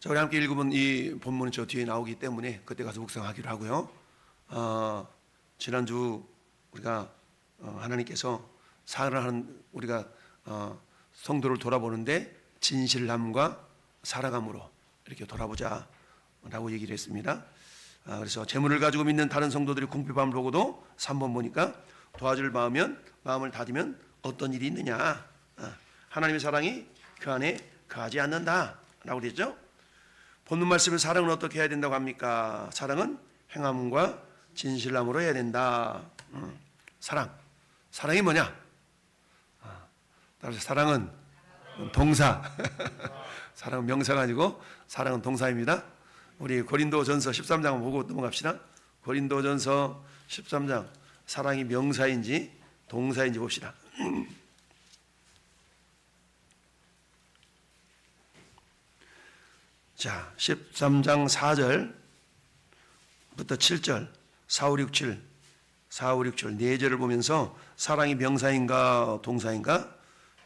자, 우리 함께 읽어본 이 본문은 저 뒤에 나오기 때문에 그때 가서 묵상하기로 하고요. 지난주 우리가 하나님께서 사랑하는 우리가 성도를 돌아보는데 진실함과 사랑함으로 이렇게 돌아보자 라고 얘기를 했습니다. 그래서 재물을 가지고 믿는 다른 성도들이 궁핍함을 보고도 3번 보니까 도와줄 마음을 다지면 어떤 일이 있느냐, 하나님의 사랑이 그 안에 거하지 않는다 라고 그랬죠. 본문 말씀은 사랑은 어떻게 해야 된다고 합니까? 사랑은 행함과 진실함으로 해야 된다. 사랑이 뭐냐? 따라서 사랑은 동사. 사랑은 명사가 아니고 사랑은 동사입니다. 우리 고린도전서 13장 보고 넘어갑시다. 고린도전서 13장 사랑이 명사인지 동사인지 봅시다. 자, 13장 4절부터 7절 4, 5, 6, 7 4절을 보면서 사랑이 명사인가 동사인가?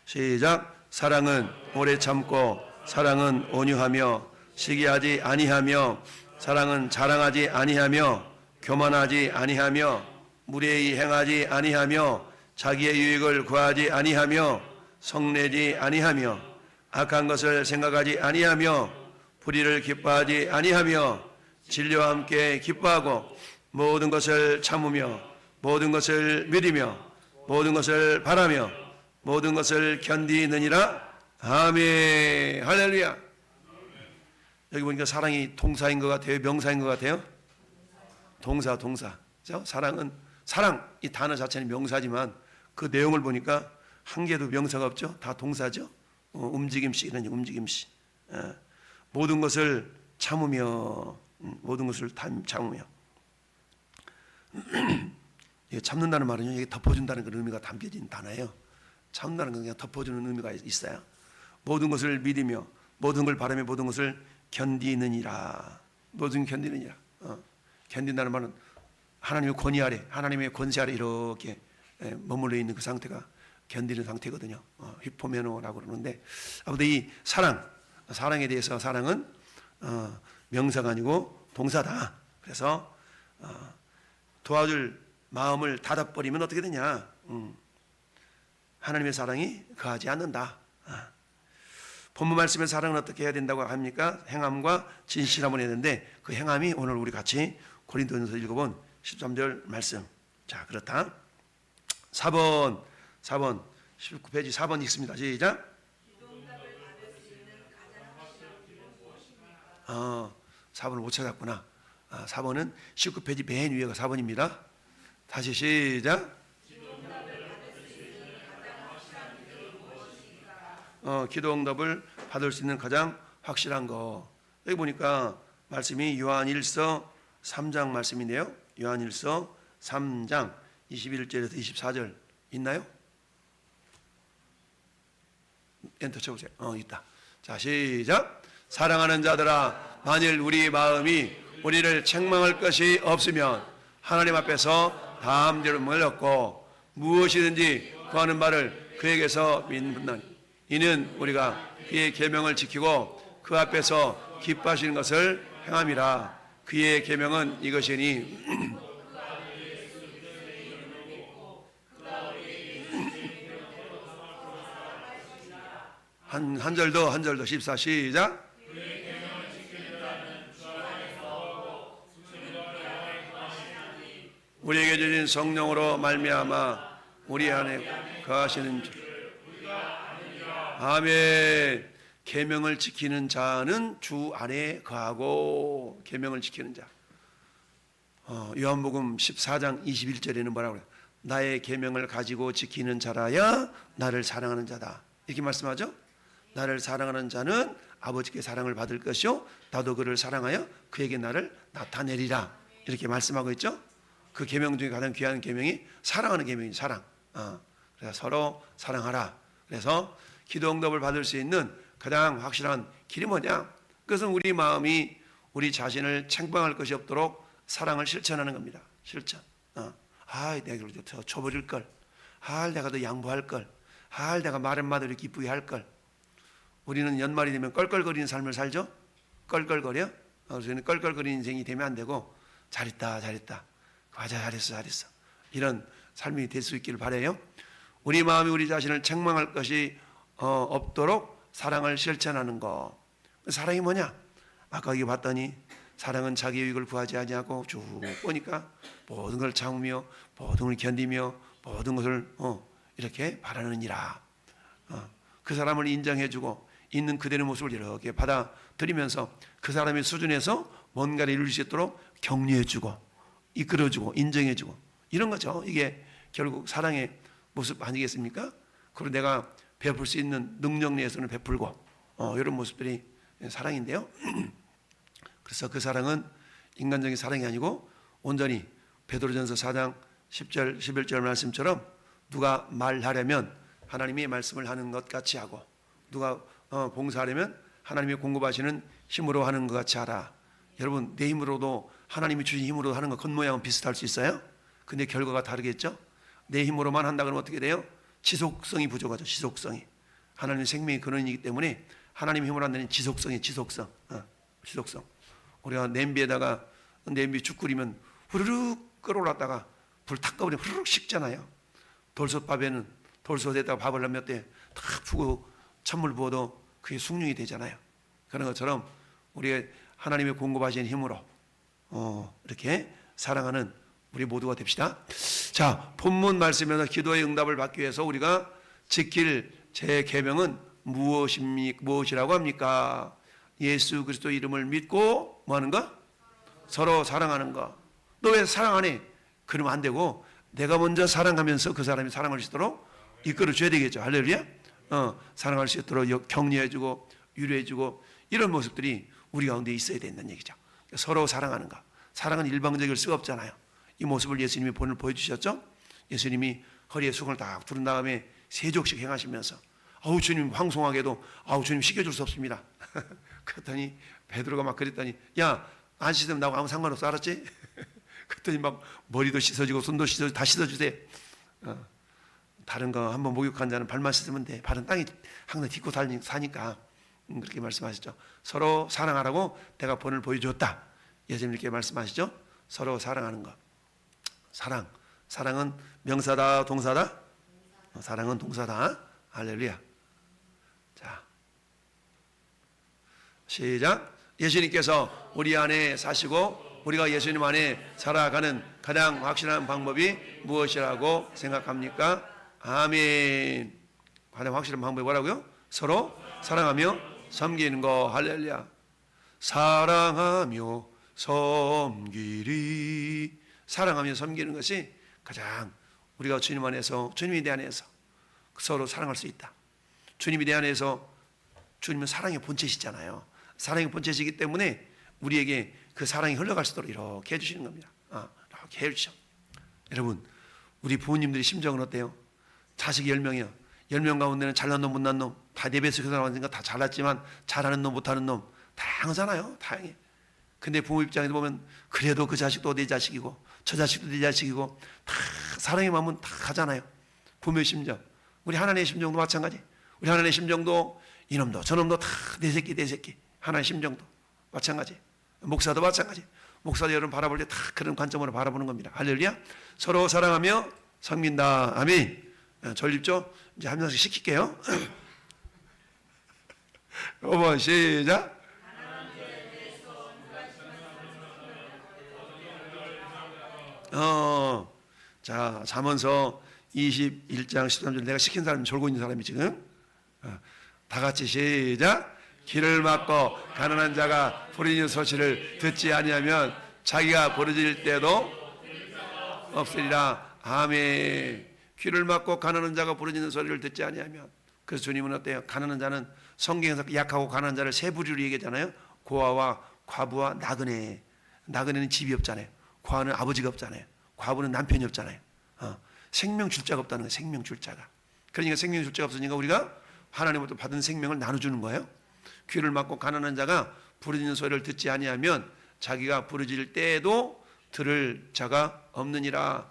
시작. 사랑은 오래 참고 사랑은 온유하며 시기하지 아니하며 사랑은 자랑하지 아니하며 교만하지 아니하며 무례히 행하지 아니하며 자기의 유익을 구하지 아니하며 성내지 아니하며 악한 것을 생각하지 아니하며 불의를 기뻐하지 아니하며 진리와 함께 기뻐하고 모든 것을 참으며 모든 것을 믿으며 모든 것을 바라며 모든 것을 견디느니라. 아멘. 할렐루야. 여기 보니까 사랑이 동사인 것 같아요? 명사인 것 같아요? 동사. 그렇죠? 사랑 이 단어 자체는 명사지만 그 내용을 보니까 한 개도 명사가 없죠? 다 동사죠? 움직임시 이런 움직임시. 모든 것을 참으며 모든 것을 참으며 참는다는 말은요, 이게 덮어준다는 그런 의미가 담겨진 단어예요. 참는다는 건 그냥 덮어주는 의미가 있어요. 모든 것을 믿으며 모든 걸 바라며 모든 것을 견디느니라. 모든 견디느니라. 견딘다는 말은 하나님의 권위 아래, 하나님의 권세 아래 이렇게 머물러 있는 그 상태가 견디는 상태거든요. 휘포메노라고 그러는데, 아무튼 이 사랑에 대해서 사랑은 명사가 아니고 동사다. 그래서 도와줄 마음을 닫아버리면 어떻게 되냐? 하나님의 사랑이 거하지 않는다. 본문 말씀의 사랑은 어떻게 해야 된다고 합니까? 행함과 진실함을 했는데 그 행함이 오늘 우리 같이 고린도전서 읽어본 13절 말씀. 자, 그렇다. 4번 19페이지 4번 읽습니다. 시작. 4번을 못 찾았구나. 4번은 19페이지 맨 위에가 4번입니다. 다시 시작. 기도 응답을 받을 수 있는 가장 확실한 거. 여기 보니까 말씀이 요한일서 3장 말씀이네요. 요한일서 3장 21절에서 24절 있나요? 엔터 쳐보세요. 있다. 자, 시작. 사랑하는 자들아, 만일 우리 마음이 우리를 책망할 것이 없으면 하나님 앞에서 담대함을 얻고 무엇이든지 구하는 바를 그에게서 믿는다니. 이는 우리가 그의 계명을 지키고 그 앞에서 기뻐하시는 것을 행함이라. 그의 계명은 이것이니 한 절 더 14 시작. 우리에게 주신 성령으로 말미암아 우리 안에 거하시는 줄. 아멘. 계명을 지키는 자는 주 안에 거하고. 계명을 지키는 자. 요한복음 14장 21절에는 뭐라고 그래요? 나의 계명을 가지고 지키는 자라야 나를 사랑하는 자다. 이렇게 말씀하죠? 나를 사랑하는 자는 아버지께 사랑을 받을 것이요 나도 그를 사랑하여 그에게 나를 나타내리라. 이렇게 말씀하고 있죠? 그 계명 중에 가장 귀한 계명이 사랑하는 계명이 사랑. 그래서 서로 사랑하라. 그래서 기도 응답을 받을 수 있는 가장 확실한 길이 뭐냐? 그것은 우리 마음이 우리 자신을 책망할 것이 없도록 사랑을 실천하는 겁니다. 실천. 내가 이걸 더 쳐버릴 걸. 내가 더 양보할 걸. 내가 말 한마디로 기쁘게 할 걸. 우리는 연말이 되면 껄껄거리는 삶을 살죠? 껄껄거려? 그래서 껄껄거리는 인생이 되면 안 되고 잘했다 잘했다 맞아 잘했어 잘했어 이런 삶이 될 수 있기를 바라요. 우리 마음이 우리 자신을 책망할 것이 없도록 사랑을 실천하는 것. 사랑이 뭐냐? 아까 여기 봤더니 사랑은 자기 유익을 구하지 아니하고 쭉 보니까 모든 걸 참으며 모든 걸 견디며 모든 것을 이렇게 바라느니라. 그 사람을 인정해주고 있는 그대의 모습을 이렇게 받아들이면서 그 사람의 수준에서 뭔가를 이룰 수 있도록 격려해주고 이끌어주고 인정해주고 이런 거죠. 이게 결국 사랑의 모습 아니겠습니까? 그리고 내가 베풀 수 있는 능력 내에서는 베풀고 이런 모습들이 사랑인데요. 그래서 그 사랑은 인간적인 사랑이 아니고 온전히 베드로전서 4장 10절 11절 말씀처럼 누가 말하려면 하나님의 말씀을 하는 것 같이 하고 누가 봉사하려면 하나님이 공급하시는 힘으로 하는 것 같이 하라. 여러분 내 힘으로도 하나님이 주신 힘으로 하는 것 겉모양은 비슷할 수 있어요. 근데 결과가 다르겠죠. 내 힘으로만 한다 그러면 어떻게 돼요? 지속성이 부족하죠. 지속성이. 하나님의 생명의 근원이기 때문에 하나님 힘으로 한다는 지속성이 지속성. 우리가 냄비에다가 냄비 죽 끓이면 후루룩 끓어올랐다가 불 탁 꺼버리면 후루룩 식잖아요. 돌솥밥에는 돌솥에다가 밥을 몇 대 탁 푸고 찬물 부어도 그게 숭늉이 되잖아요. 그런 것처럼 우리가 하나님의 공급하신 힘으로 이렇게 사랑하는 우리 모두가 됩시다. 자, 본문 말씀에서 기도의 응답을 받기 위해서 우리가 지킬 제 계명은 무엇이라고 합니까? 예수 그리스도 이름을 믿고 뭐 하는 거? 서로 사랑하는 거. 너 왜 사랑 안 해? 그러면 안 되고 내가 먼저 사랑하면서 그 사람이 사랑할 수 있도록 이끌어 줘야 되겠죠. 할렐루야. 사랑할 수 있도록 격려해주고 위로해주고 이런 모습들이 우리 가운데 있어야 된다는 얘기죠. 서로 사랑하는 거. 사랑은 일방적일 수가 없잖아요. 이 모습을 예수님이 본을 보여주셨죠. 예수님이 허리에 수건을 딱 두른 다음에 세족씩 행하시면서 아우 주님 황송하게도 아우 주님 씻겨줄 수 없습니다. 그랬더니 베드로가 막 그랬더니 야 안 씻으면 나하고 아무 상관없어 알았지? 그랬더니 막 머리도 씻어지고 손도 씻어지고 다 씻어주세요. 다른 거 한번 목욕한 자는 발만 씻으면 돼. 발은 땅에 항상 딛고 사니까 그렇게 말씀하시죠. 서로 사랑하라고 내가 본을 보여주었다. 예수님 이렇게 말씀하시죠. 서로 사랑하는 것. 사랑은 명사다 동사다? 사랑은 동사다. 할렐루야. 자, 시작. 예수님께서 우리 안에 사시고 우리가 예수님 안에 살아가는 가장 확실한 방법이 무엇이라고 생각합니까? 아멘. 가장 확실한 방법이 뭐라고요? 서로 사랑하며 섬기는 거. 할렐루야. 사랑하며 섬기리. 사랑하며 섬기는 것이 가장 우리가 주님 안에서 주님에 대한해서 서로 사랑할 수 있다. 주님에 대한해서 주님은 사랑의 본체시잖아요. 사랑의 본체시기 때문에 우리에게 그 사랑이 흘러갈 수 있도록 이렇게 해주시는 겁니다. 이렇게 해주셔. 여러분 우리 부모님들의 심정은 어때요? 자식이 10명이요. 10명 가운데는 잘난 놈 못난 놈 다 내배서 교사나왔으니까 다 잘났지만 잘하는 놈 못하는 놈 다양하잖아요. 다양해. 근데 부모 입장에서 보면 그래도 그 자식도 내 자식이고 저 자식도 내 자식이고 다 사랑의 마음은 다 가잖아요. 부모의 심정. 우리 하나님의 심정도 마찬가지. 우리 하나님의 심정도 이놈도 저놈도 다 내 새끼 내 새끼. 하나님의 심정도 마찬가지. 목사도 마찬가지. 목사도 여러분 바라볼 때 다 그런 관점으로 바라보는 겁니다. 할렐루야. 서로 사랑하며 섬긴다. 아멘. 전립조 이제 한 명씩 시킬게요. 5번 시작. 자, 잠언서 21장 13절 내가 시킨 사람이 졸고 있는 사람이 지금 다 같이 시작. 길을 막고 가난한 자가 부르짖는 소리를 듣지 아니하면 자기가 부르짖을 때도 없으리라. 아멘. 귀를 막고 가난한 자가 부르짖는 소리를 듣지 아니하면. 그래서 주님은 어때요? 가난한 자는 성경에서 약하고 가난한 자를 세 부류로 얘기하잖아요. 고아와 과부와 나그네. 나그네는 집이 없잖아요. 고아는 아버지가 없잖아요. 과부는 남편이 없잖아요. 생명 줄 자가 없다는 거예요. 생명 줄 자가. 그러니까 생명 줄 자가 없으니까 우리가 하나님으로부터 받은 생명을 나눠주는 거예요. 귀를 막고 가난한 자가 부르짖는 소리를 듣지 아니하면 자기가 부르짖을 때에도 들을 자가 없느니라.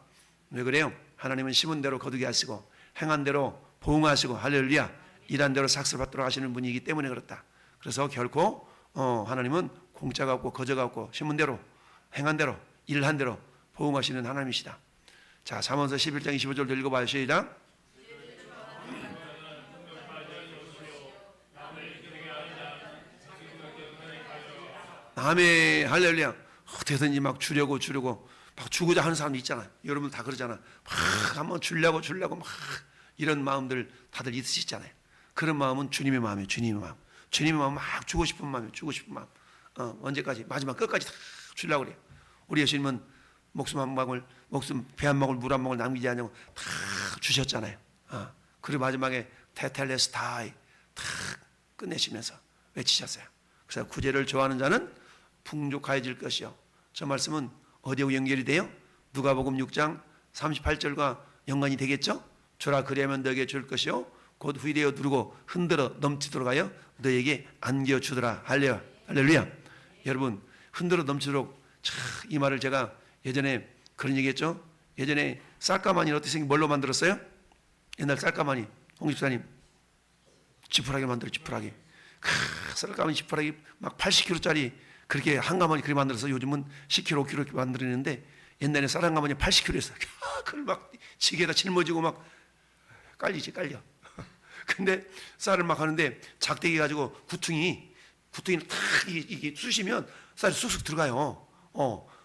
왜 그래요? 하나님은 심은 대로 거두게 하시고 행한 대로 보응하시고 할렐루야 일한 대로 삭슬 받도록 하시는 분이기 때문에 그렇다. 그래서 결코 하나님은 공짜가 없고 거저가 없고 신문 대로 행한 대로 일한 대로 보응하시는 하나님이시다. 자, 잠언서 11장 25절도 읽어봐요. 시작. 아멘. 할렐루야. 어떻게든지 막 주려고 막 주고자 하는 사람도 있잖아요. 여러분 다 그러잖아. 막 한번 주려고 막 이런 마음들 다들 있으시잖아요. 그런 마음은 주님의 마음이에요. 주님의 마음. 주님의 마음 막 주고 싶은 마음이에요. 주고 싶은 마음. 언제까지? 마지막 끝까지 다 주려고 그래요. 우리 예수님은 목숨 한 방울, 배 한 방울, 물 한 방울 남기지 않냐고 다 주셨잖아요. 그리고 마지막에 테텔레스타이 다 끝내시면서 외치셨어요. 그래서 구제를 좋아하는 자는 풍족해질 것이요. 저 말씀은 어디하고 연결이 돼요? 누가복음 6장 38절과 연관이 되겠죠? 주라 그리하면 너에게 줄 것이요 곧 후일에 누르고 흔들어 넘치도록 하여 너에게 안겨주더라. 할렐루야. 여러분 흔들어 넘치도록 이 말을 제가 예전에 그런 얘기했죠. 예전에 쌀가마니는 어떻게 생긴 뭘로 만들었어요? 옛날 쌀가마니 홍집사님 지푸라기 만들어. 지푸라기 쌀가마니 지푸라기 막 80kg짜리 그렇게 한 가마니 그렇게 만들어서 요즘은 10kg, 5kg 이렇게 만들었는데 옛날에 쌀 한 가마니 80kg였어요. 그걸 막 지게에다 짊어지고 막 깔려. 근데 쌀을 막 하는데 작대기 가지고 구퉁이를 탁 이게 쑤시면 쌀이 쑥쑥 들어가요.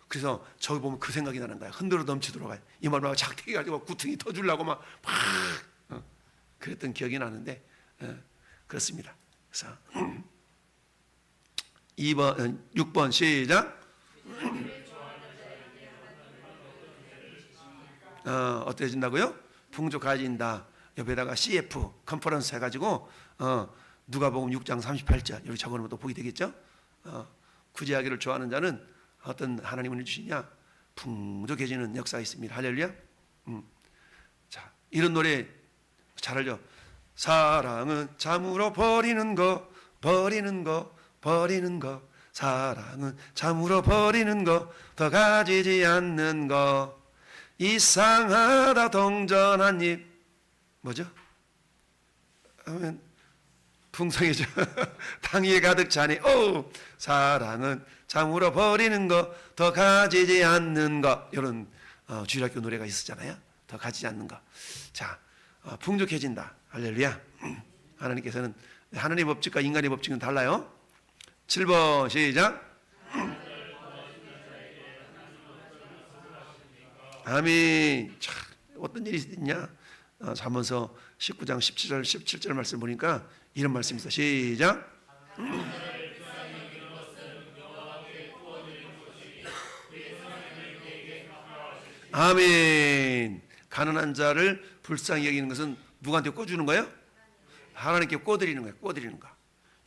그래서 저기 보면 그 생각이 나는 거야. 흔들어 넘치도록 가요. 이 말만 작대기 가지고 구퉁이 터주려고 막 그랬던 기억이 나는데 그렇습니다. 그래서 6번 시작. 어때진다고요? 풍족해진다. 옆에다가 CF 컨퍼런스 해가지고 누가복음 6장 38절 여기 적어놓으면 또 보게 되겠죠. 구제하기를 좋아하는 자는 어떤 하나님을 주시냐? 풍족해지는 역사가 있습니다. 할렐루야. 자, 이런 노래 잘 알죠? 사랑은 참으로 버리는 거 사랑은 참으로 버리는 거 더 가지지 않는 거 이상하다 동전한 입 뭐죠? 하면 풍성해져. 땅 위에 가득 차니 사랑은 참으로 버리는 거 더 가지지 않는 거 이런 주일학교 노래가 있었잖아요. 더 가지지 않는 거. 자, 풍족해진다. 할렐루야. 하나님께서는 하나님의 법칙과 인간의 법칙은 달라요. 7번 시작. 아멘. 참, 어떤 일이 있냐? 잠언서 19장 17절 말씀 보니까 이런 말씀이 있어. 시작. 아멘. 가난한 자를 불쌍히 여기는 것은 누구한테 꿔주는 거예요? 하나님께 꿔드리는 거예요. 꿔드리는 거.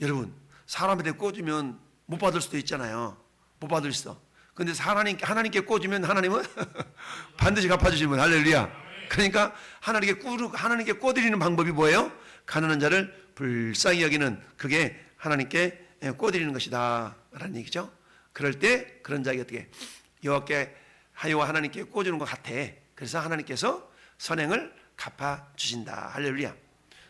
여러분 사람한테 꿔주면 못 받을 수도 있잖아요. 못 받을 수도. 근데 하나님께 꿔주면 하나님은 반드시 갚아주시면 할렐루야. 그러니까 하나님께 꿔드리는 방법이 뭐예요? 가난한 자를 불쌍히 여기는 그게 하나님께 꿔드리는 것이다 라는 얘기죠. 그럴 때 그런 자에게 어떻게 여호와께 하여와 하나님께 꿔주는 것 같아. 그래서 하나님께서 선행을 갚아주신다. 할렐루야.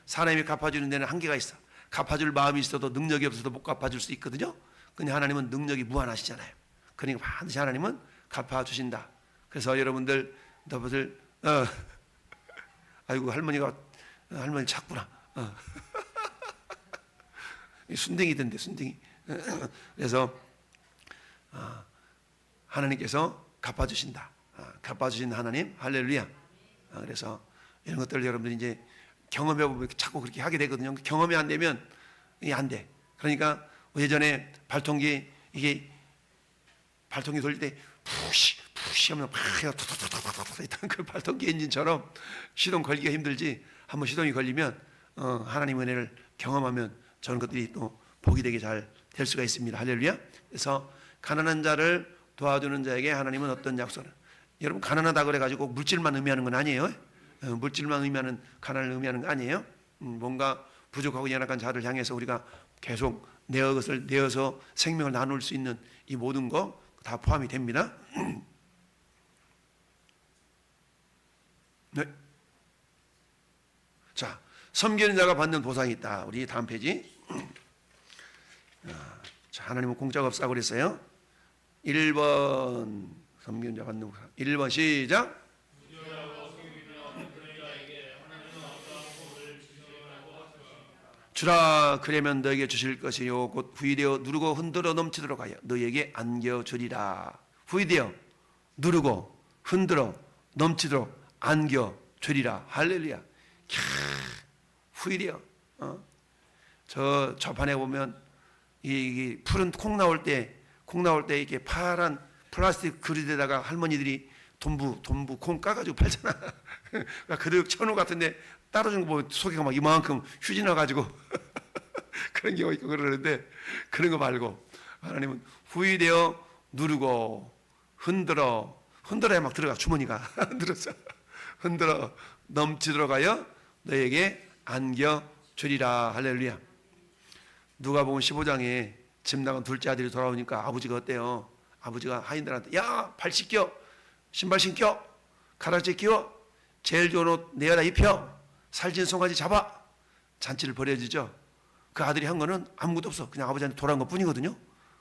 사람이 갚아주는 데는 한계가 있어. 갚아줄 마음이 있어도 능력이 없어도 못 갚아줄 수 있거든요. 근데 하나님은 능력이 무한하시잖아요. 그러니까 반드시 하나님은 갚아주신다. 그래서 여러분들 아이고 할머니 찾구나. 순댕이던데 순댕이. 그래서 하나님께서 갚아주신다. 갚아주신 하나님 할렐루야. 그래서 이런 것들 여러분들이 이제 경험해보면 자꾸 그렇게 하게 되거든요. 경험이 안 되면 이게 안 돼. 그러니까 예전에 발통기 돌릴 때 푸시 하면 팍 해서 토토토토토토 그 발통기 엔진처럼 시동 걸기가 힘들지. 한번 시동이 걸리면 하나님의 은혜를 경험하면 저런 것들이 또 복이 되게 잘 될 수가 있습니다. 할렐루야. 그래서 가난한 자를 도와주는 자에게 하나님은 어떤 약속을 여러분 가난하다 그래가지고 물질만 의미하는 건 아니에요. 물질만 의미하는 가난을 의미하는 거 아니에요. 뭔가 부족하고 연약한 자를 향해서 우리가 계속 것을 내어서 생명을 나눌 수 있는 이 모든 거 다 포함이 됩니다. 네. 자, 섬기는 자가 받는 보상이 있다. 우리 다음 페이지. 자, 하나님은 공짜가 없다고 그랬어요. 1번 섬기자 받는 1번 시작. 주라 그러면 너에게 주실 것이요 곧 후이되어 누르고 흔들어 넘치도록 하여 너에게 안겨주리라. 후이되어 누르고 흔들어 넘치도록 안겨주리라. 할렐루야. 후이되어 저 판에 보면 이 푸른 콩 나올 때 이렇게 파란 플라스틱 그릇에다가 할머니들이 돈부 콩 까가지고 팔잖아. 그러니까 그릇 천우 같은데 따라준 거 보면 속에가 막 이만큼 휴지 나가지고 그런 경우 있고 그러는데 그런 거 말고 하나님은 후이되어 누르고 흔들어야 막 들어가 주머니가 흔들어 넘치도록 하여 너에게 안겨주리라. 할렐루야. 누가복음 15장에 집 나간 둘째 아들이 돌아오니까 아버지가 어때요? 아버지가 하인들한테 야, 발 씻겨, 신발 신겨, 가라지 끼워, 제일 좋은 옷 내어다 입혀, 살찐 송아지 잡아. 잔치를 벌여주죠. 그 아들이 한 거는 아무것도 없어. 그냥 아버지한테 돌아온 것 뿐이거든요.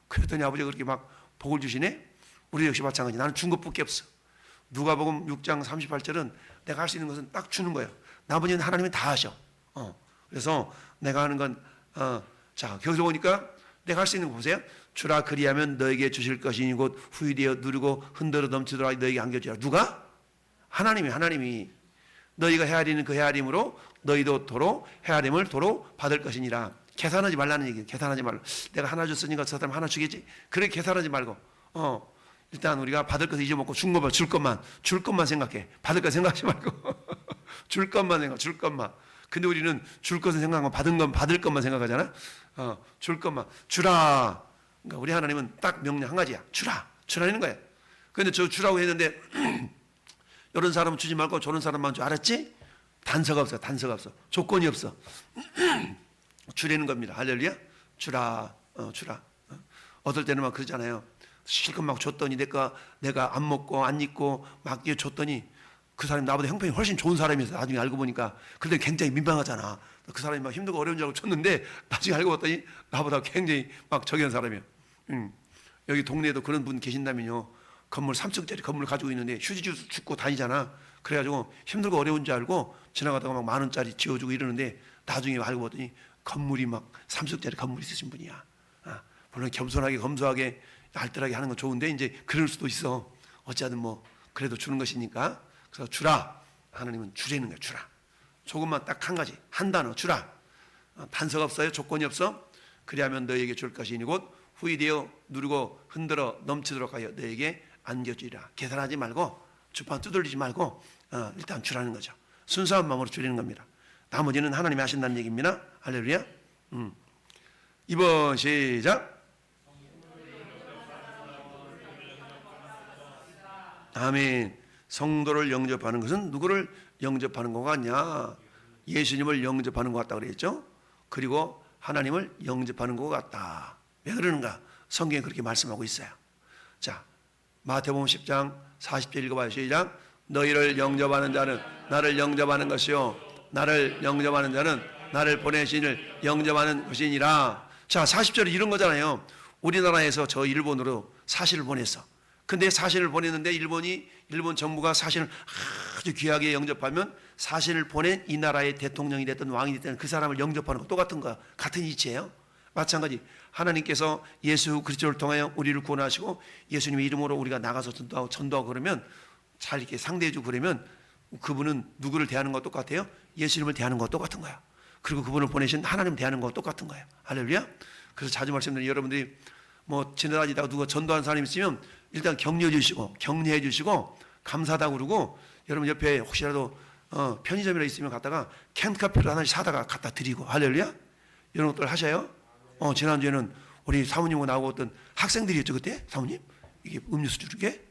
그랬더니 아버지가 그렇게 막 복을 주시네. 우리 역시 마찬가지. 나는 준 것밖에 없어. 누가복음 6장 38절은 내가 할 수 있는 것은 딱 주는 거예요. 나머지는 하나님이 다 하셔. 그래서 내가 하는 건 자, 거기서 보니까 내가 할 수 있는 거 보세요. 주라 그리하면 너에게 주실 것이니 곧 후이되어 누르고 흔들어 넘치도록 너에게 안겨주리라. 누가? 하나님이 너희가 헤아리는 그 헤아림으로 너희도 도로 헤아림을 도로 받을 것이니라. 계산하지 말라는 얘기예요. 계산하지 말라. 내가 하나 줬으니까 저 사람 하나 주겠지. 그래 계산하지 말고 일단 우리가 받을 것을 잊어먹고 줄 것만 생각해. 받을 것 생각하지 말고 줄 것만. 근데 우리는 줄 것을 생각하고 받을 것만 생각하잖아. 줄 것만 주라. 그러니까 우리 하나님은 딱 명령 한 가지야. 주라는 거야. 근데 저 주라고 했는데 이런 사람은 주지 말고 저런 사람만 줄 알았지? 단서가 없어. 조건이 없어. 주라는 겁니다. 할렐루야. 주라. 어떨 때는 막 그러잖아요. 실컷 막 줬더니 내가 안 먹고 안 입고 막 줬더니 그 사람이 나보다 형편이 훨씬 좋은 사람이어서 나중에 알고 보니까 그때 굉장히 민망하잖아. 그 사람이 막 힘들고 어려운 줄 알고 줬는데 나중에 알고 봤더니 나보다 굉장히 막 저기한 사람이야. 여기 동네에도 그런 분 계신다면요. 건물 3층짜리 건물 가지고 있는데 휴지 줍고 다니잖아. 그래가지고 힘들고 어려운 줄 알고 지나가다가 막 10,000원짜리 지어주고 이러는데 나중에 알고 봤더니 건물이 막 3층짜리 건물 있으신 분이야. 물론 겸손하게 검소하게 알뜰하게 하는 건 좋은데 이제 그럴 수도 있어. 어찌하든 뭐 그래도 주는 것이니까. 그래서 주라. 하나님은 주라는 거야. 주라. 조금만 딱 한 가지. 한 단어 주라. 단서가 없어요. 조건이 없어. 그리하면 너에게 줄 것이니 곧 후이되어 누르고 흔들어 넘치도록 하여 너에게 안겨주리라. 계산하지 말고 주판 두들리지 말고 일단 주라는 거죠. 순수한 마음으로 주라는 겁니다. 나머지는 하나님이 하신다는 얘기입니다. 할렐루야. 2번 시작. 아멘. 성도를 영접하는 것은 누구를 영접하는 것 같냐? 예수님을 영접하는 것 같다 그랬죠. 그리고 하나님을 영접하는 것 같다. 왜 그러는가? 성경에 그렇게 말씀하고 있어요. 자, 마태복음 10장 40절 읽어봐요. 시작. 너희를 영접하는 자는 나를 영접하는 것이요 나를 영접하는 자는 나를 보내신 이를 영접하는 것이니라. 자, 40절이 이런 거잖아요. 우리나라에서 저 일본으로 사신을 보냈어. 근데 사신을 보냈는데 일본 정부가 사신을 아주 귀하게 영접하면 사신을 보낸 이 나라의 대통령이 됐든 왕이 됐든 그 사람을 영접하는 거 똑같은 거야. 같은 이치예요. 마찬가지 하나님께서 예수 그리스도를 통하여 우리를 구원하시고 예수님의 이름으로 우리가 나가서 전도하고 그러면 잘 이렇게 상대해주고 그러면 그분은 누구를 대하는 거 똑같아요? 예수님을 대하는 거 똑같은 거야. 그리고 그분을 보내신 하나님 대하는 거 똑같은 거예요. 할렐루야. 그래서 자주 말씀드리는 여러분들이 뭐 지나다니다가 누가 전도한 사람이 있으면 일단 격려해 주시고 감사하다고 그러고 여러분 옆에 혹시라도 편의점이라 있으면 갔다가 캔커피를 하나씩 사다가 갖다 드리고 할렐루야. 이런 것들 하셔요. 지난주에는 우리 사모님하고 나오고 어떤 학생들이었죠 그때 사모님 이게 음료수 주는 게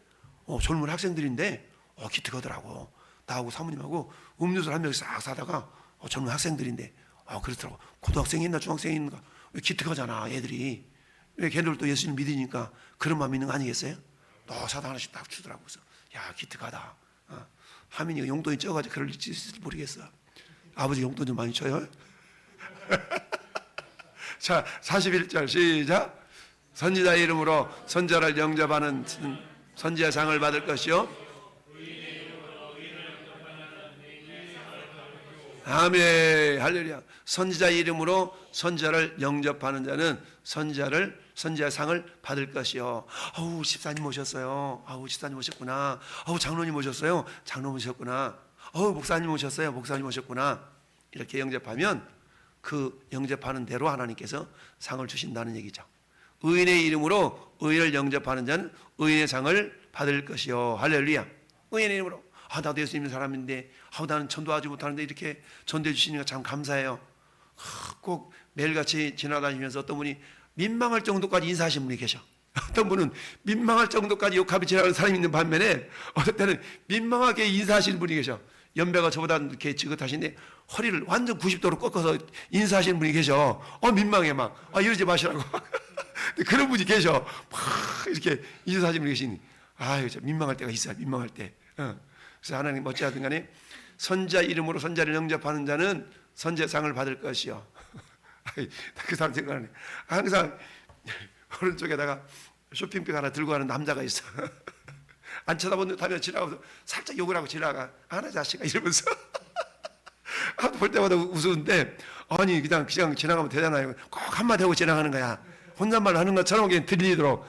젊은 학생들인데 기특하더라고. 나하고 사모님하고 음료수를 한 명씩 싹 사다가 젊은 학생들인데 그렇더라고. 고등학생이 있나 중학생이 있는가 기특하잖아 애들이. 왜 걔들도 예수님 믿으니까 그런 마음 있는 거 아니겠어요? 너 사다 하나씩 딱 주더라고. 그래서 야 기특하다. 하민이가 용돈이 적어가지고 그럴지 모르겠어. 아버지 용돈 좀 많이 줘요. 자 41절 시작. 선지자의 이름으로 선지자를 영접하는 선지자 상을 받을 것이요. 아멘. 할렐루야. 선지자의 이름으로 선지자를 영접하는 자는 선지자 상을 받을 것이요. 아우, 집사님 오셨어요. 아우, 집사님 오셨구나. 아우, 장로님 오셨어요. 장로님 오셨구나. 아우, 목사님 오셨어요. 목사님 오셨구나. 이렇게 영접하면 그 영접하는 대로 하나님께서 상을 주신다는 얘기죠. 의인의 이름으로 의인을 영접하는 자는 의인의 상을 받을 것이요. 할렐루야. 의인의 이름으로. 아, 나도 예수 믿는 사람인데, 아, 나는 전도하지 못하는데 이렇게 전도해 주시니까 참 감사해요. 꼭 매일같이 지나다니면서 어떤 분이 민망할 정도까지 인사하신 분이 계셔. 어떤 분은 민망할 정도까지 욕하며 지나가는 사람이 있는 반면에 어떤 때는 민망하게 인사하시는 분이 계셔. 연배가 저보다 이렇게 지긋하신데 허리를 완전 90도로 꺾어서 인사하시는 분이 계셔. 민망해 막. 이러지 마시라고. 그런 분이 계셔. 막 이렇게 인사하시는 분이 계시니. 민망할 때가 있어요. 민망할 때. 그래서 하나님 어찌하든 간에 선지자 이름으로 선지자를 영접하는 자는 선지자상을 받을 것이요. 그 사람 생각하네. 항상 오른쪽에다가 쇼핑백 하나 들고 가는 남자가 있어. 안 쳐다보면 지나가면서 살짝 욕을 하고 지나가. 나 자식아 이러면서. 볼 때마다 웃으는데, 아니 그냥 지나가면 되잖아요. 꼭 한마디 하고 지나가는 거야. 혼잣말 하는 것처럼 들리도록.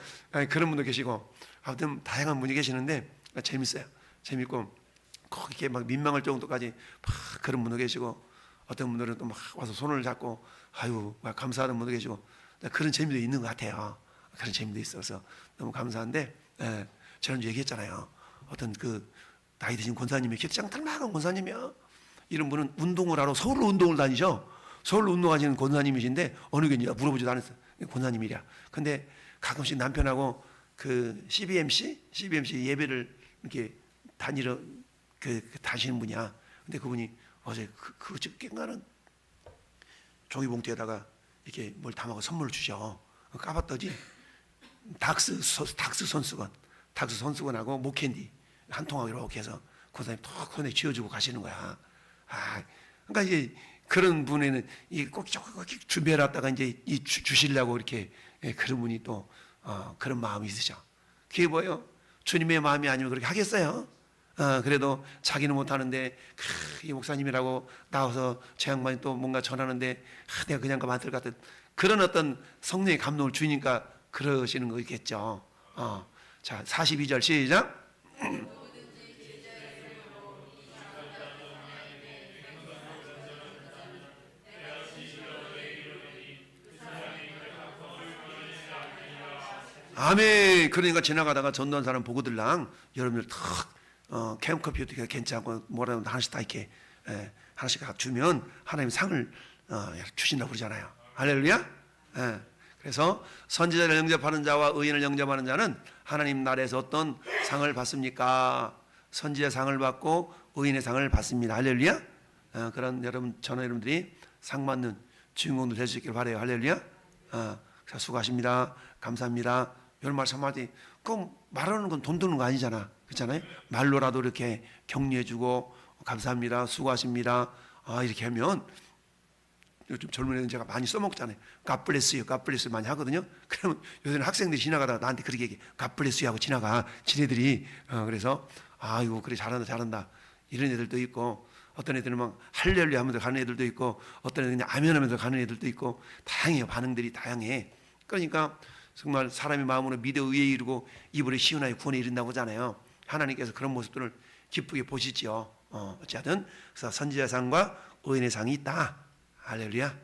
그런 분도 계시고, 아무튼 다양한 분이 계시는데 재밌어요. 재밌고 꼭 이렇게 막 민망할 정도까지 막 그런 분도 계시고, 어떤 분들은 또 막 와서 손을 잡고 막 감사하는 분도 계시고, 그런 재미도 있는 것 같아요. 그런 재미도 있어서 너무 감사한데, 지난주 얘기했잖아요. 어떤 그 나이 드신 권사님이 기도장 닮아간 권사님이요. 이런 분은 운동을 하러 서울로 운동을 다니죠. 서울로 운동하시는 권사님이신데 어느 교회냐 물어보지도 않았어요. 권사님이랴. 근데 가끔씩 남편하고 그 CBMC 예배를 이렇게 다니시는 분이야. 근데 그분이 어제 그 깽가는 종이봉투에다가 이렇게 뭘 담아서 선물을 주셔. 까봤더니 닥스 손수건하고 목캔디 한 통하고 이렇게 해서 권사님 톡 손에 쥐어주고 가시는 거야. 그러니까 이제 그런 분에는 꼭 준비해놨다가 이제 주시려고 이렇게 그런 분이 또 그런 마음이 있으셔. 그게 뭐예요? 주님의 마음이 아니면 그렇게 하겠어요? 그래도 자기는 못하는데 이 목사님이라고 나와서 제 양반이 또 뭔가 전하는데 내가 그냥 가면 안 될 것 같은 그런 어떤 성령의 감동을 주니까 그러시는 거겠죠. 자, 42절 시작. 아멘. 그러니까 지나가다가 전도한 사람 보고들랑 여러분들 탁 캠커피 어떻게 괜찮고 뭐라도 하나씩 다 이렇게 하나씩 각 주면 하나님 상을 주신다고 그러잖아요. 할렐루야. 그래서 선지자를 영접하는 자와 의인을 영접하는 자는 하나님 나라에서 어떤 상을 받습니까? 선지자 상을 받고 의인의 상을 받습니다. 할렐루야. 그런 저는 여러분들이 상 받는 주인공들 될 수 있기를 바라요. 할렐루야. 수고하십니다. 감사합니다. 이런 말씀 한마디. 그럼 말하는 건 돈 드는 거 아니잖아. 그렇잖아요. 말로라도 이렇게 격려해주고 감사합니다. 수고하십니다. 이렇게 하면 요즘 젊은 애들은 제가 많이 써먹잖아요. God bless you, God bless you 많이 하거든요. 그러면 요새는 학생들이 지나가다가 나한테 그렇게 얘기해. God bless you 하고 지나가. 지네들이. 그래서 아이고 그래 잘한다. 이런 애들도 있고, 어떤 애들은 막 할렐루야 하면서 가는 애들도 있고, 어떤 애들은 그냥 아멘 하면서 가는 애들도 있고, 다양해요. 반응들이 다양해. 그러니까 정말 사람이 마음으로 믿어 의에 이르고 입으로 시원하게 구원에 이른다고 하잖아요. 하나님께서 그런 모습들을 기쁘게 보시죠. 어찌하든 그래서 선지자 상과 의인의 상이 있다. 할렐루야.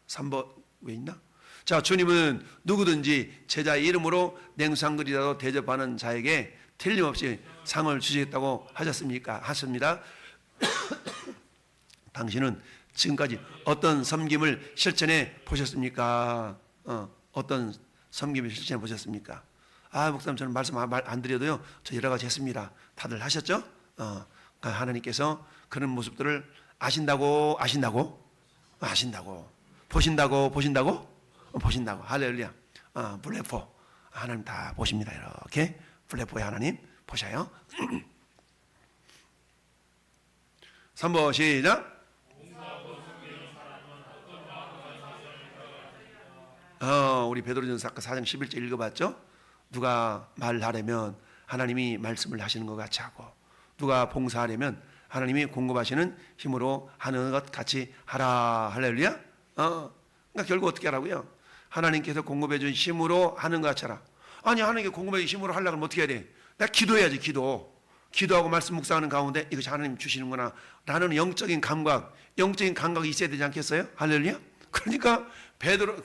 3번 왜 있나? 자, 주님은 누구든지 제자의 이름으로 냉수한그리라도 대접하는 자에게 틀림없이 상을 주시겠다고 하셨습니까? 하십니다. 당신은 지금까지 어떤 섬김을 실천해 보셨습니까? 어떤 섬김을 실천해 보셨습니까? 목사님 저는 말씀 안 드려도요, 저 여러 가지 했습니다. 다들 하셨죠? 하나님께서 그런 모습들을 아신다고. 보신다고. 할렐루야. 블레포. 하나님 다 보십니다. 이렇게 블레포의 하나님 보셔요. 3번 시작. 우리 베드로전서 아까 4장 11절 읽어봤죠? 누가 말하려면 하나님이 말씀을 하시는 것 같이 하고, 누가 봉사하려면 하나님이 공급하시는 힘으로 하는 것 같이 하라. 할렐루야. 그러니까 결국 어떻게 하라고요? 하나님께서 공급해 준 힘으로 하는 것 같이 하라. 아니, 하나님께 공급해 준 힘으로 하려고 하면 어떻게 해야 돼? 내가 기도해야지. 기도하고 말씀 묵상하는 가운데 이것이 하나님 주시는구나 라는 영적인 감각이 있어야 되지 않겠어요? 할렐루야. 그러니까 베드로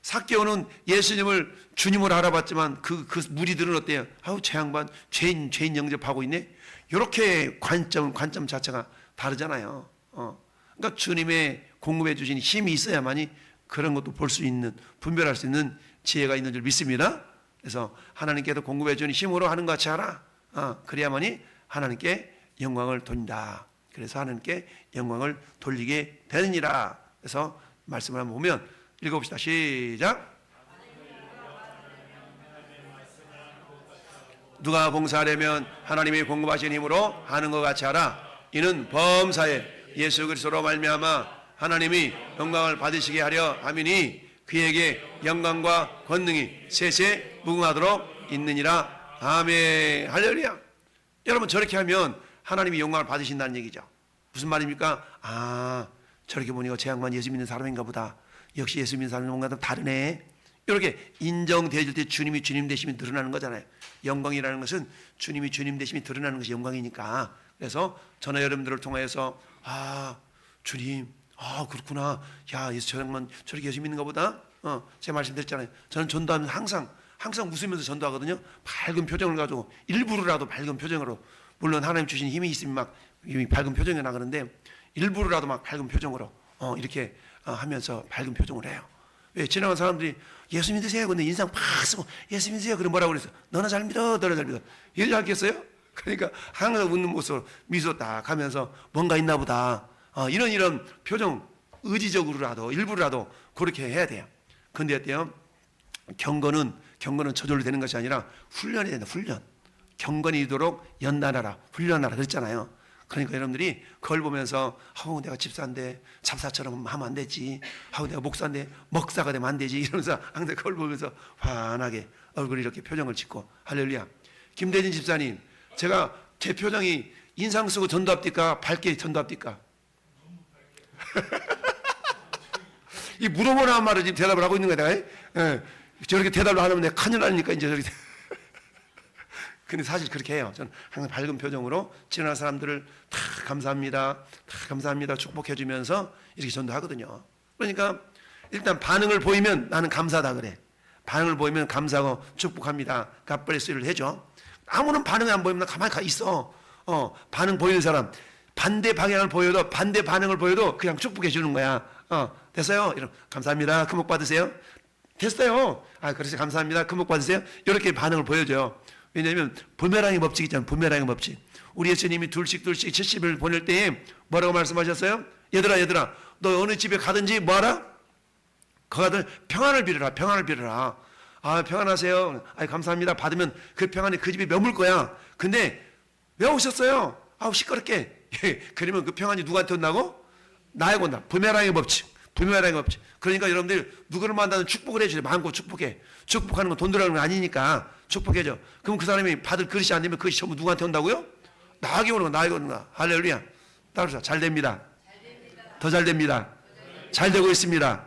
삭개오는 예수님을 주님으로 알아봤지만 그 무리들은 어때요? 아우, 제 양반 죄인 영접하고 있네. 이렇게 관점 자체가 다르잖아요. 그러니까 주님의 공급해 주신 힘이 있어야만이 그런 것도 볼 수 있는, 분별할 수 있는 지혜가 있는 줄 믿습니다. 그래서 하나님께서 공급해 주는 힘으로 하는 것 같이 하라. 그래야만이 하나님께 영광을 돌린다. 그래서 하나님께 영광을 돌리게 되느니라. 그래서 말씀을 한번 보면 읽어봅시다. 시작. 누가 봉사하려면 하나님이 공급하신 힘으로 하는 것 같이 하라. 이는 범사에 예수 그리스도로 말미암아 하나님이 영광을 받으시게 하려 함이니 그에게 영광과 권능이 세세 무궁하도록 있느니라. 아멘. 할렐루야. 여러분, 저렇게 하면 하나님이 영광을 받으신다는 얘기죠. 무슨 말입니까? 저렇게 보니까 제 양반 예수 믿는 사람인가 보다. 역시 예수 믿는 사람은 뭔가 좀 다르네. 이렇게 인정되어질 때 주님이 주님 되심이 드러나는 거잖아요. 영광이라는 것은 주님이 주님 되심이 드러나는 것이 영광이니까. 그래서 저는 여러분들을 통하여서 주님, 그렇구나. 야, 예수 저 양반 저렇게 예수 믿는가 보다. 제가 말씀드렸잖아요. 저는 전도하면 항상 웃으면서 전도하거든요. 밝은 표정을 가지고, 일부러라도 밝은 표정으로, 물론 하나님 주신 힘이 있으면 막 밝은 표정이 나가는데 일부러라도 막 밝은 표정으로 이렇게 하면서 밝은 표정을 해요. 왜? 지나간 사람들이 예수 믿으세요. 근데 인상 팍 쓰고 예수 믿으세요. 그럼 뭐라고 그랬어? 너나 잘 믿어. 이러지 않겠어요? 그러니까 항상 웃는 모습으로 미소 딱 하면서 뭔가 있나 보다. 이런 표정, 의지적으로라도 일부러라도 그렇게 해야 돼요. 근데 어때요? 경건은 저절로 되는 것이 아니라 훈련이 된다. 훈련. 경건이 이도록 연단하라, 훈련하라 그랬잖아요. 그러니까 여러분들이 그걸 보면서 내가 집사인데 잡사처럼 하면 안 되지, 내가 목사인데 먹사가 되면 안 되지, 이러면서 항상 그걸 보면서 환하게 얼굴 이렇게 표정을 짓고. 할렐루야. 김대진 집사님, 제가 제 표정이 인상 쓰고 전도합니까? 밝게 전도합니까? 이 물어보라는 말을 지금 대답을 하고 있는 거야. 내가. 저렇게 대답을 안 하면 내가 큰일 나니까 이제 저렇게. 근데 사실 그렇게 해요. 저는 항상 밝은 표정으로 지나가는 사람들을 다 감사합니다 축복해주면서 이렇게 전도하거든요. 그러니까 일단 반응을 보이면 나는 감사하다 그래. 반응을 보이면 감사하고 축복합니다, God bless you를 해줘. 아무런 반응이 안 보이면 나 가만히 있어. 반응 보이는 사람, 반대 방향을 보여도, 반대 반응을 보여도 그냥 축복해 주는 거야. 됐어요? 이런, 감사합니다, 금복 받으세요. 됐어요. 그래서 감사합니다, 금복 받으세요. 이렇게 반응을 보여줘요. 왜냐하면 부메랑의 법칙 있잖아요. 부메랑의 법칙. 우리 예수님이 둘씩 70을 보낼 때에 뭐라고 말씀하셨어요? 얘들아 너 어느 집에 가든지 뭐하라? 거기들 평안을 빌어라. 평안하세요. 감사합니다. 받으면 그 평안이 그 집에 머물 거야. 근데 왜 오셨어요? 시끄럽게. 그러면 그 평안이 누구한테 온다고? 나에게 온다. 부메랑의 법칙. 그러니까 여러분들 누구를 만나는 축복을 해주래. 마음껏 축복해. 축복하는 건 돈 들어가는 건 아니니까 축복해줘. 그럼 그 사람이 받을 그릇이 안 되면 그것이 전부 누구한테 온다고요? 나에게 오는 거야. 할렐루야. 따라서 잘 됩니다. 더 잘 됩니다. 잘 되고 있습니다.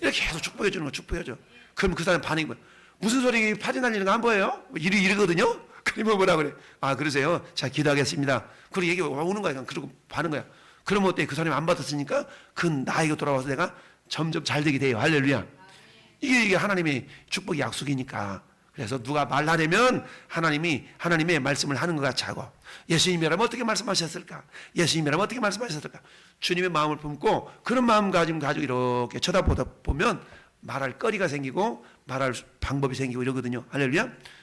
이렇게 계속 축복해 주는 거, 축복해줘. 그럼 그 사람 반응이 뭐야? 무슨 소리 파지 날리는 거 안 보여요? 이러거든요? 그러면 뭐라 그래? 그러세요? 자, 기도하겠습니다. 그리고 얘기 오는 거야. 그리고 받는 거야. 그러면 어때? 그 사람이 안 받았으니까 나에게 돌아와서 내가 점점 잘 되게 돼요. 할렐루야. 이게 하나님의 축복의 약속이니까. 그래서 누가 말하려면 하나님의 말씀을 하는 것 같이 하고, 예수님이라면 어떻게 말씀하셨을까? 주님의 마음을 품고 그런 마음가짐 가지고 이렇게 쳐다보다 보면 말할 거리가 생기고 말할 방법이 생기고 이러거든요. 할렐루야.